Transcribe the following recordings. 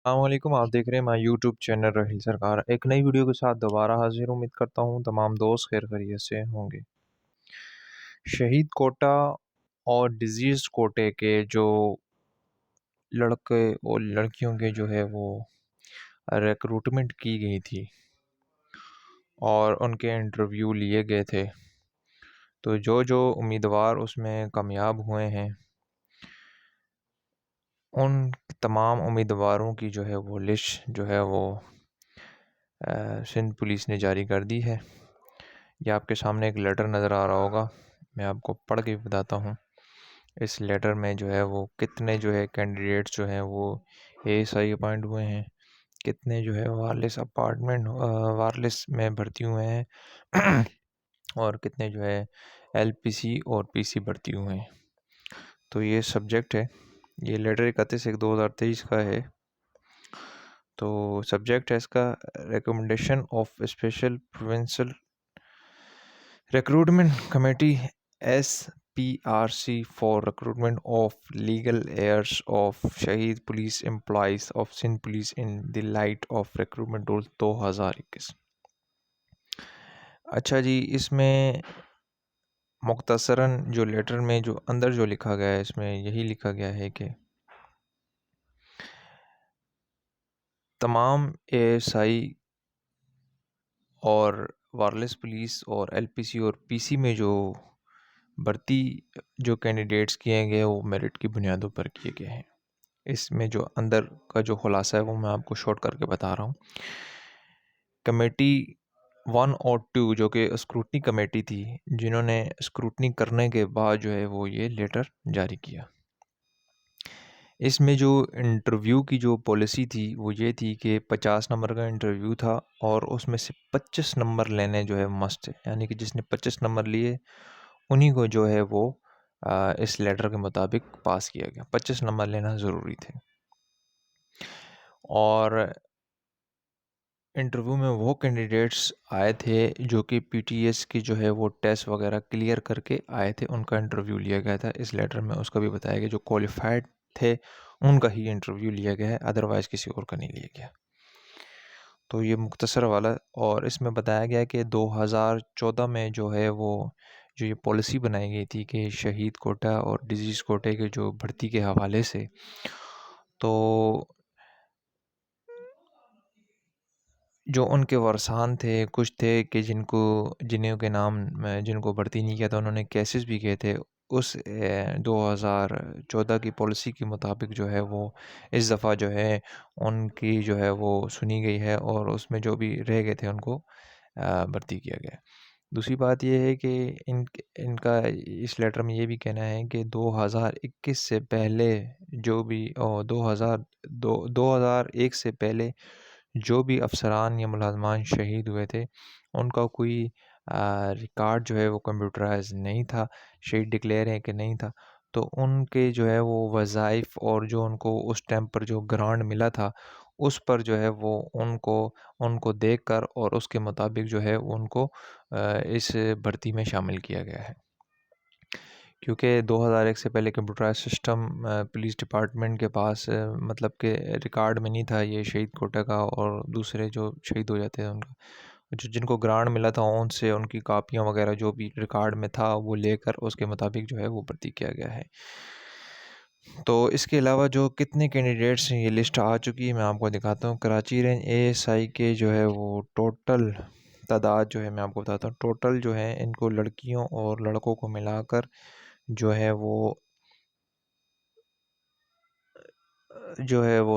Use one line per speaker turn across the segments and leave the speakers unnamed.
अस्सलामुअलैकुम। आप देख रहे हैं हमारा यूट्यूब चैनल रहील सरकार। एक नई वीडियो के साथ दोबारा हाजिर हूँ। उम्मीद करता हूँ तमाम दोस्त खैर खैरियत से होंगे। शहीद कोटा और डिजीज़ कोटे के जो लड़के और लड़कियों के जो है वो रिक्रूटमेंट की गई थी और उनके इंटरव्यू लिए गए थे। तो जो जो उम्मीदवार उसमें कामयाब हुए हैं उन तमाम उम्मीदवारों की जो है वो लिस्ट जो है वो सिंध पुलिस ने जारी कर दी है। यह आपके सामने एक लेटर नज़र आ रहा होगा, मैं आपको पढ़ के बताता हूँ। इस लेटर में जो है वो कितने जो है कैंडिडेट्स जो हैं वो एएसआई अपॉइंट हुए हैं, कितने जो है वायरलेस में भर्ती हुए हैं और कितने जो है एलपीसी और पीसी भर्ती हुए हैं। तो ये सब्जेक्ट है, ये लेटर 31/1/2023 का है। तो सब्जेक्ट है इसका recommendation of special provincial recruitment committee SPRC for recruitment of legal heirs of शहीद police employees of Sindh police in the light of recruitment rule 2021। अच्छा जी, इसमें मुख्तसरन जो लेटर में जो अंदर जो लिखा गया है इसमें यही लिखा गया है कि तमाम ASI और वायरलेस पुलिस और LPC और PC में जो भर्ती जो कैंडिडेट्स किए गए वो मेरिट की बुनियादों पर किए गए हैं। इसमें जो अंदर का जो खुलासा है वो मैं आपको शॉर्ट करके बता रहा हूँ। कमेटी 1 और 2 जो कि स्क्रूटनी कमेटी थी, जिन्होंने स्क्रूटनी करने के बाद जो है वो ये लेटर जारी किया। इसमें जो इंटरव्यू की जो पॉलिसी थी वो ये थी कि 50 नंबर का इंटरव्यू था और उसमें से 25 नंबर लेने जो है मस्ट है, यानी कि जिसने 25 नंबर लिए उन्हीं को जो है वो इस लेटर के मुताबिक पास किया गया। 25 नंबर लेना ज़रूरी थे। और इंटरव्यू में वो कैंडिडेट्स आए थे जो कि पीटीएस की जो है वो टेस्ट वगैरह क्लियर करके आए थे, उनका इंटरव्यू लिया गया था। इस लेटर में उसका भी बताया गया जो क्वालिफाइड थे उनका ही इंटरव्यू लिया गया है, अदरवाइज़ किसी और का नहीं लिया गया। तो ये मुख्तसर वाला, और इसमें बताया गया कि 2014 में जो है वो जो ये पॉलिसी बनाई गई थी कि शहीद कोटा और डिजीज़ कोटे के जो भर्ती के हवाले से, तो जो उनके वर्सान थे, कुछ थे कि जिन्हों के नाम जिनको भर्ती नहीं किया था, उन्होंने केसेस भी किए थे। उस 2014 की पॉलिसी के मुताबिक जो है वो इस दफ़ा जो है उनकी जो है वो सुनी गई है और उसमें जो भी रह गए थे उनको भर्ती किया गया। दूसरी बात ये है कि इनका इस लेटर में ये भी कहना है कि 2021 से पहले जो भी 2001 से पहले जो भी अफसरान या मुलाजमान शहीद हुए थे उनका कोई रिकॉर्ड जो है वो कंप्यूटराइज नहीं था, शहीद डिक्लेयर है कि नहीं था। तो उनके जो है वो वज़ाइफ और जो उनको उस टाइम पर जो ग्रांट मिला था उस पर जो है वो उनको उनको देखकर और उसके मुताबिक जो है उनको इस भर्ती में शामिल किया गया है। क्योंकि 2001 से पहले कंप्यूटराइज सिस्टम पुलिस डिपार्टमेंट के पास मतलब कि रिकॉर्ड में नहीं था ये शहीद कोटा का और दूसरे जो शहीद हो जाते हैं उनका, जो जिनको ग्रांट मिला था उनसे उनकी कापियाँ वगैरह जो भी रिकॉर्ड में था वो लेकर उसके मुताबिक जो है वो भर्ती किया गया है। तो इसके अलावा जो कितने कैंडिडेट्स हैं ये लिस्ट आ चुकी है, मैं आपको दिखाता हूँ। कराची रेंज एएसआई के जो है वो टोटल तादाद जो है मैं आपको बताता हूँ। टोटल जो है इनको लड़कियों और लड़कों को मिलाकर जो है वो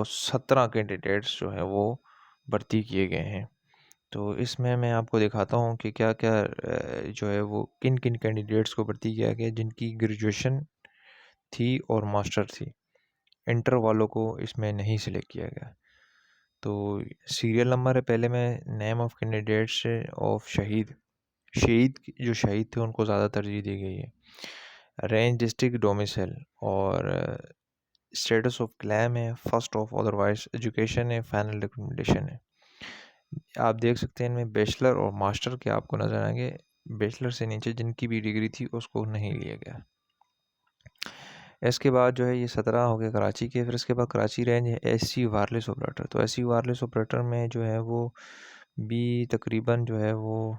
17 कैंडिडेट्स जो है वो भर्ती किए गए हैं। तो इसमें मैं आपको दिखाता हूँ कि क्या क्या जो है वो किन किन कैंडिडेट्स को भर्ती किया गया जिनकी ग्रेजुएशन थी और मास्टर थी। इंटर वालों को इसमें नहीं सिलेक्ट किया गया। तो सीरियल नंबर है, पहले में नेम ऑफ कैंडिडेट्स ऑफ शहीद जो शहीद थे उनको ज़्यादा तरजीह दी गई है। रेंज डिस्ट्रिक्ट डोमिसाइल और स्टेटस ऑफ क्लेम है, फर्स्ट ऑफ अदरवाइज एजुकेशन है, फाइनल रिकमेंडेशन है। आप देख सकते हैं इनमें बैचलर और मास्टर के आपको नजर आएंगे। बैचलर से नीचे जिनकी भी डिग्री थी उसको नहीं लिया गया। इसके बाद जो है ये 17 हो गए कराची के। फिर इसके बाद कराची रेंज है एससी वायरलेस ऑपरेटर। तो एससी वायरलेस ऑपरेटर में जो है वो भी तकरीबन जो है वो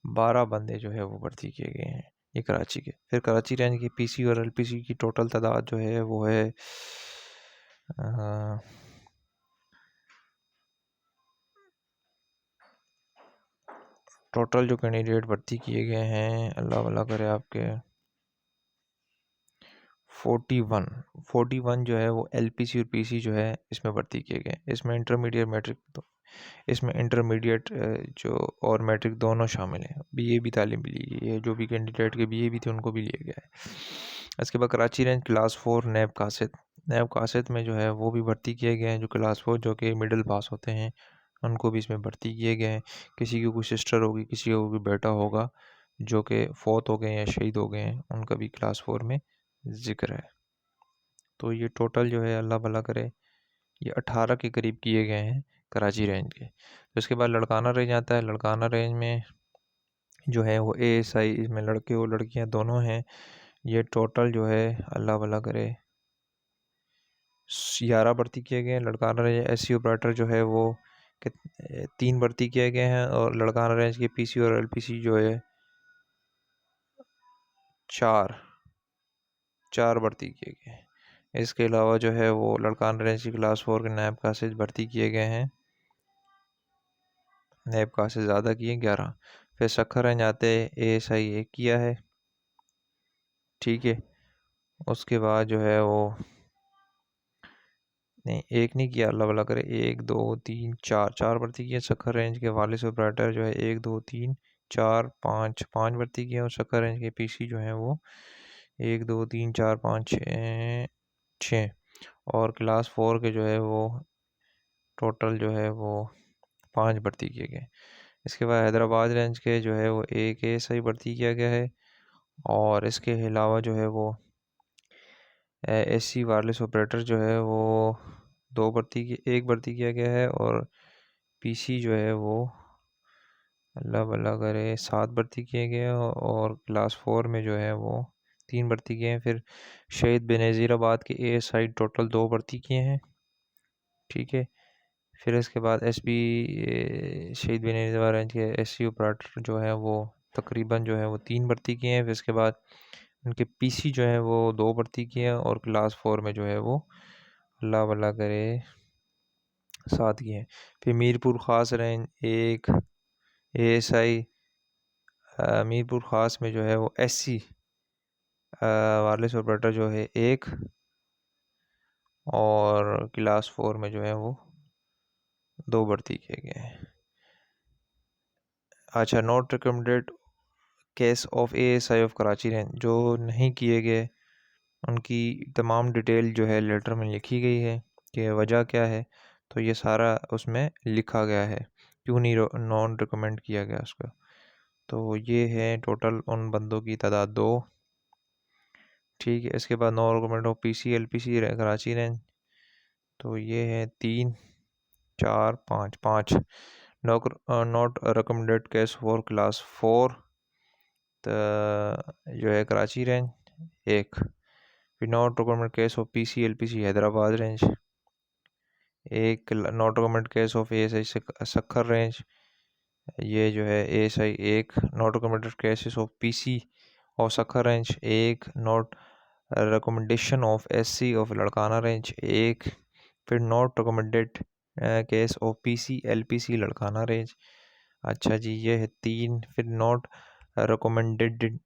12 बंदे जो है वो भर्ती किए गए हैं ये कराची के। फिर कराची रेंज की पीसी और एलपीसी की टोटल तादाद जो है वो है टोटल जो कैंडिडेट भर्ती किए गए हैं अल्लाह भला करे आपके 41 जो है वो एलपीसी और पीसी जो है इसमें भर्ती किए गए। इसमें इंटरमीडिएट मैट्रिक तो इसमें इंटरमीडिएट जो और मैट्रिक दोनों शामिल हैं। बीए भी तालीम भी ली गई है, जो भी कैंडिडेट के बीए भी थे उनको भी लिया गया है। इसके बाद कराची रेंज क्लास 4 नैब कासिद में जो है वो भी भर्ती किए गए हैं। जो क्लास 4 जो कि मिडिल पास होते हैं उनको भी इसमें भर्ती किए गए हैं। किसी की कोई सिस्टर होगी, किसी का कोई बेटा होगा जो कि फौत हो गए हैं या शहीद हो गए हैं, उनका भी क्लास 4 में ज़िक्र है। तो ये टोटल जो है अल्लाह भला करे ये 18 के करीब किए गए हैं कराची रेंज के। तो इसके बाद लड़काना रेंज आता है। लड़काना रेंज में जो है वो एएसआई, इसमें लड़के और लड़कियां दोनों हैं। ये टोटल जो है अल्लाह भला करे 11 भर्ती किए गए हैं। लड़काना रेंज एससी ऑपरेटर जो है वो 3 भर्ती किए गए हैं। और लड़काना रेंज के पीसी और एलपीसी जो है 4 भर्ती किए गए हैं। इसके अलावा जो है वो लड़काना रेंज की क्लास 4 के नायब कासिद भर्ती किए गए हैं। नैब का से ज़्यादा किए 11। फिर सखर रेंज आते एएसआई 1 किया है, ठीक है। उसके बाद जो है वो नहीं, एक नहीं किया अल्लाह भला करे, 1 2 3 4 भर्ती किए। सखर रेंज के वाले से ऑपरेटर जो है 1 2 3 4 5 भर्ती किए। और सखर रेंज के पीसी जो है वो 1 2 3 4 5 6 और क्लास 4 के जो है वो टोटल जो है वो 5 भर्ती किए गए। इसके बाद हैदराबाद रेंज के जो है वो एक एएसआई भर्ती किया गया है। और इसके अलावा जो है वो एससी वायरलेस ऑपरेटर जो है वो एक भर्ती किया गया है। और पीसी जो है वो अल्लाह भला करे 7 भर्ती किए गए हैं। और क्लास 4 में जो है वो 3 भर्ती किए हैं। फिर शहीद बेनज़ीराबाद के एएसआई टोटल 2 भर्ती किए हैं, ठीक है। फिर इसके बाद एसबी शहीद बेनज़ीर रेंज के एससी ऑपरेटर जो है वो तकरीबन जो है वो 3 भर्ती किए हैं। फिर इसके बाद उनके पीसी जो है वो 2 भर्ती किए हैं। और क्लास 4 में जो है वो अल्लाह भला करे 7 किए हैं। फिर मीरपुर ख़ास रेंज 1 एएसआई मीरपुर ख़ास में जो है वो एससी वायरलेस ऑपरेटर जो है 1 और क्लास 4 में जो है वो 2 भर्ती किए गए हैं। अच्छा, not recommended case of ASI of Karachi range जो नहीं किए गए उनकी तमाम डिटेल जो है लेटर में लिखी गई है कि वजह क्या है। तो ये सारा उसमें लिखा गया है क्यों नहीं नॉन रिकमेंड किया गया उसको। तो ये है टोटल उन बंदों की तादाद 2, ठीक है। इसके बाद non recommend of PC LPC Karachi range तो ये है 3 4 5 5। Not recommended case for class 4 तो जो है कराची रेंज 1। फिर not recommended case of PC LPC Hyderabad range 1। Not recommended case of ASI Sukkur range ये जो है ASI 1। Not recommended cases of PC और Sukkur range 1। Not recommendation of SC of Larkana range 1। फिर not recommended case of PC LPC Larkana range, अच्छा जी ये है 3। फिर not recommended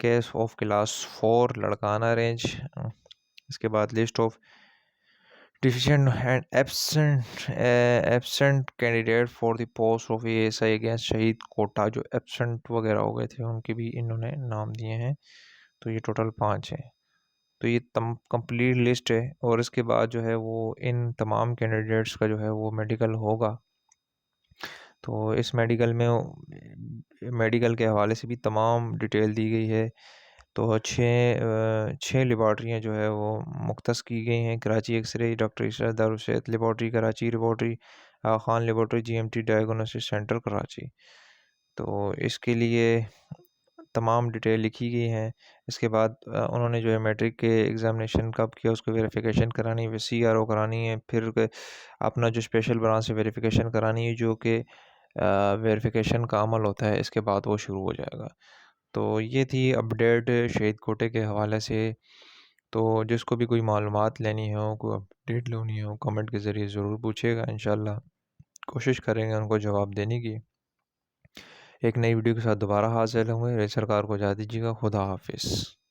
case of class 4 Larkana range. इसके बाद list of deficient and absent candidate for the post of ASI against शहीद कोटा, जो absent वगैरह हो गए थे उनके भी इन्होंने नाम दिए हैं। तो ये टोटल 5 हैं। तो ये कंप्लीट लिस्ट है। और इसके बाद जो है वो इन तमाम कैंडिडेट्स का जो है वो मेडिकल होगा। तो इस मेडिकल के हवाले से भी तमाम डिटेल दी गई है। तो 6 लेबॉर्ट्रियाँ जो है वो मुख्तस की गई हैं। Karachi X-ray, doctor Ishrat Darulsehat laboratory Karachi laboratory, Khan laboratory, GMT diagnosis centre Karachi. तो इसके लिए तमाम डिटेल लिखी गई हैं। इसके बाद उन्होंने जो है मैट्रिक के एग्ज़ामिनेशन कब किया उसको वेरिफ़िकेशन करानी है, CRO करानी है, फिर अपना जो स्पेशल ब्रांच से वेरिफ़िकेशन करानी है, जो कि वेरिफ़िकेशन का अमल होता है, इसके बाद वो शुरू हो जाएगा। तो ये थी अपडेट शहीद कोटे के हवाले से। तो जिसको भी कोई मालूमात लेनी हो, कोई अपडेट लेनी हो, कमेंट के ज़रिए ज़रूर पूछिएगा। इंशाल्लाह कोशिश करेंगे उनको जवाब देने की। एक नई वीडियो के साथ दोबारा हाज़िर होंगे। सरकार को इजाज़त दीजिएगा। खुदा हाफ़िज़।